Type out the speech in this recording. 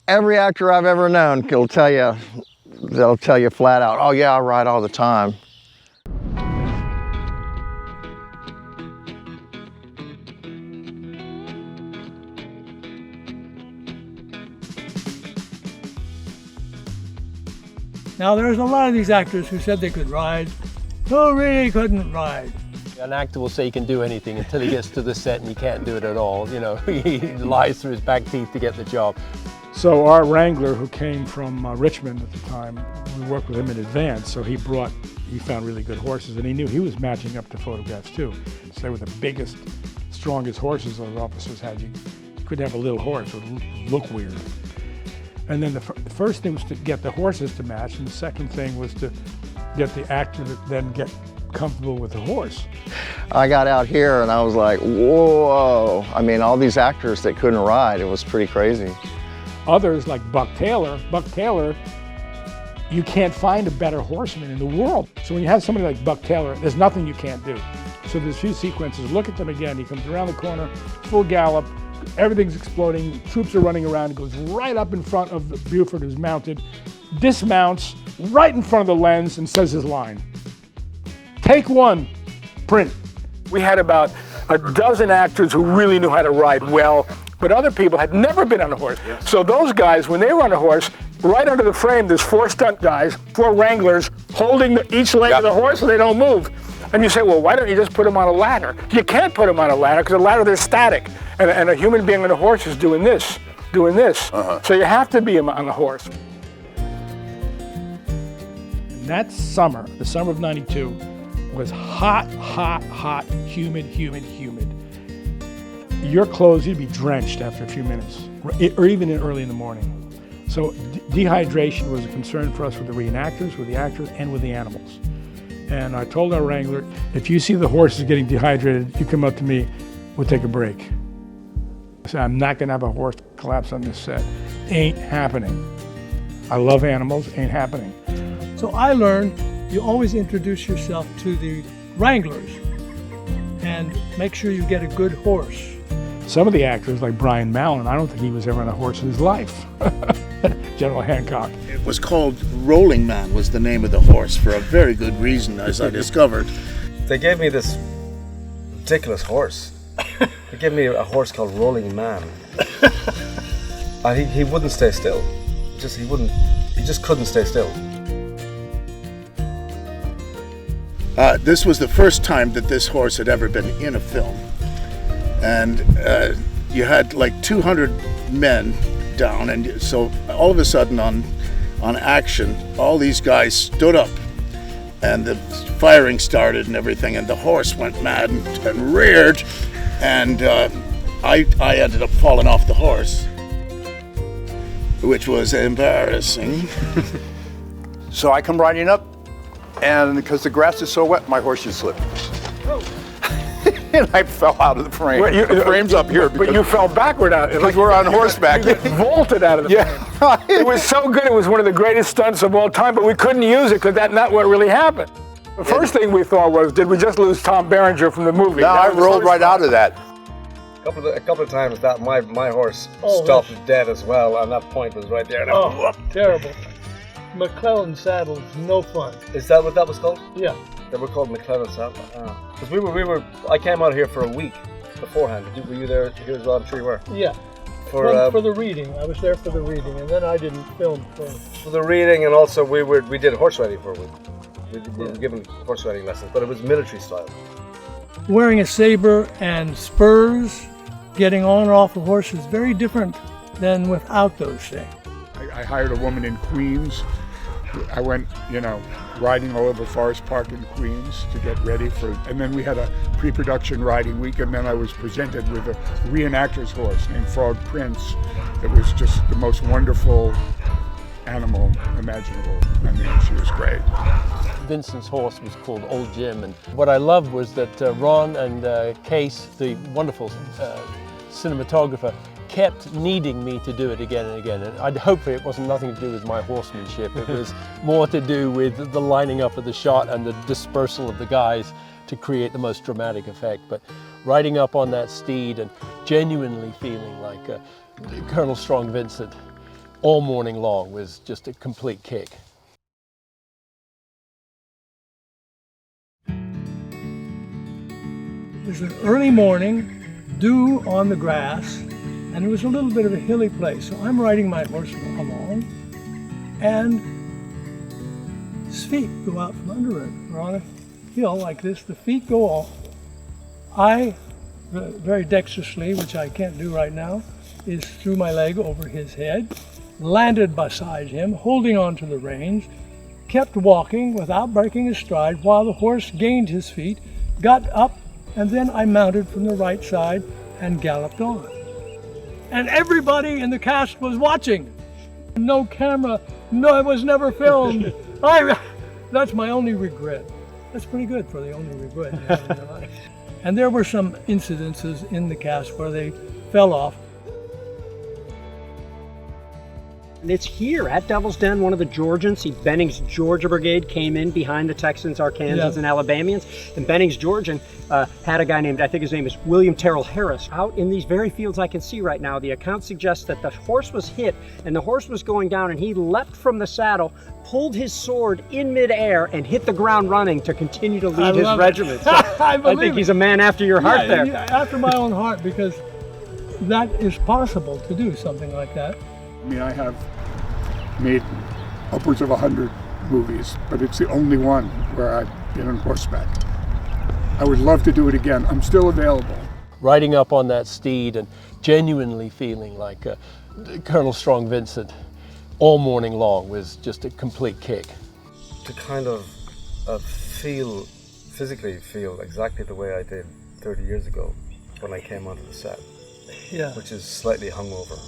Every actor I've ever known will tell you, they'll tell you flat out, oh yeah, I ride all the time. Now there's a lot of these actors who said they could ride, who really couldn't ride. An actor will say he can do anything until he gets to the set and he can't do it at all. You know, he lies through his back teeth to get the job. So our wrangler, who came from Richmond at the time, we worked with him in advance, so he found really good horses, and he knew he was matching up to photographs too. So they were the biggest, strongest horses those officers had. You couldn't have a little horse, it would look weird. And then the first thing was to get the horses to match, and the second thing was to get the actor to then get comfortable with the horse. I got out here and I was like, whoa. I mean, all these actors that couldn't ride, it was pretty crazy. Others like Buck Taylor, you can't find a better horseman in the world. So when you have somebody like Buck Taylor, there's nothing you can't do. So there's a few sequences, look at them again, he comes around the corner, full gallop, everything's exploding, troops are running around, he goes right up in front of the Buford who's mounted, dismounts right in front of the lens and says his line. Take one, print. We had about a dozen actors who really knew how to ride well, but other people had never been on a horse. Yeah. So those guys, when they were on a horse, right under the frame, there's 4 stunt guys, 4 wranglers, holding each leg of the horse so they don't move. And you say, well, why don't you just put them on a ladder? You can't put them on a ladder because a ladder, they're static. And a human being on a horse is doing this. So you have to be on the horse. And that summer, the summer of '92, was hot, humid. Your clothes, you'd be drenched after a few minutes, or even early in the morning. So dehydration was a concern for us with the reenactors, with the actors, and with the animals. And I told our wrangler, if you see the horses getting dehydrated, you come up to me, we'll take a break. I said, I'm not gonna have a horse collapse on this set. Ain't happening. I love animals, ain't happening. So I learned you always introduce yourself to the wranglers and make sure you get a good horse. Some of the actors, like Brian Mallon, I don't think he was ever on a horse in his life. General Hancock. It was called Rolling Man was the name of the horse for a very good reason, as I discovered. They gave me this ridiculous horse. They gave me a horse called Rolling Man. And he wouldn't stay still. He just couldn't stay still. This was the first time that this horse had ever been in a film. And you had like 200 men down, and so all of a sudden on action, all these guys stood up and the firing started and everything, and the horse went mad and reared, and I ended up falling off the horse, which was embarrassing. So I come riding up, and because the grass is so wet, my horse just slipped. And I fell out of the frame. The frame's up here. But you fell backward out. Because we're on horseback. You vaulted out of the frame. It was so good. It was one of the greatest stunts of all time, but we couldn't use it because that's not what really happened. The first thing we thought was, did we just lose Tom Berenger from the movie? No, I rolled right out of that. A couple of times that my horse stopped dead as well, and that point was right there. Oh, terrible. McClellan saddles, no fun. Is that what that was called? Yeah. They were called McClellan saddles. Because I came out here for a week beforehand. Were you there here as well? I'm sure you were. Yeah. For the reading. I was there for the reading, and then I didn't film for the reading, and also we did horse riding for a week. We were given horse riding lessons, but it was military style. Wearing a saber and spurs, getting on and off a horse is very different than without those things. I hired a woman in Queens. I went, riding all over Forest Park in Queens to get ready and then we had a pre-production riding week, and then I was presented with a reenactor's horse named Frog Prince. It was just the most wonderful animal imaginable. I mean, she was great. Vincent's horse was called Old Jim, and what I loved was that Ron and Case, the wonderful cinematographer, kept needing me to do it again and again. And I'd hopefully it wasn't nothing to do with my horsemanship. It was more to do with the lining up of the shot and the dispersal of the guys to create the most dramatic effect. But riding up on that steed and genuinely feeling like Colonel Strong Vincent all morning long was just a complete kick. It was an early morning, dew on the grass, and it was a little bit of a hilly place. So I'm riding my horse along, and his feet go out from under it. We're on a hill like this, the feet go off. I, very dexterously, which I can't do right now, is threw my leg over his head, landed beside him, holding on to the reins, kept walking without breaking his stride while the horse gained his feet, got up, and then I mounted from the right side and galloped on. And everybody in the cast was watching. No camera, no, it was never filmed. That's my only regret. That's pretty good for the only regret you have in your life. And there were some incidences in the cast where they fell off. And it's here at Devil's Den, one of the Georgians. See, Benning's Georgia Brigade came in behind the Texans, Arkansans, and Alabamians. And Benning's Georgian had a guy named, I think his name is William Terrell Harris. Out in these very fields I can see right now, the account suggests that the horse was hit and the horse was going down and he leapt from the saddle, pulled his sword in midair and hit the ground running to continue to lead his regiment. So I think he's a man after your heart there. Yeah, after my own heart, because that is possible to do something like that. I mean, I have made upwards of 100 movies, but it's the only one where I've been on horseback. I would love to do it again. I'm still available. Riding up on that steed and genuinely feeling like Colonel Strong Vincent all morning long was just a complete kick. To kind of physically feel exactly the way I did 30 years ago when I came onto the set, Yeah. which is slightly hungover.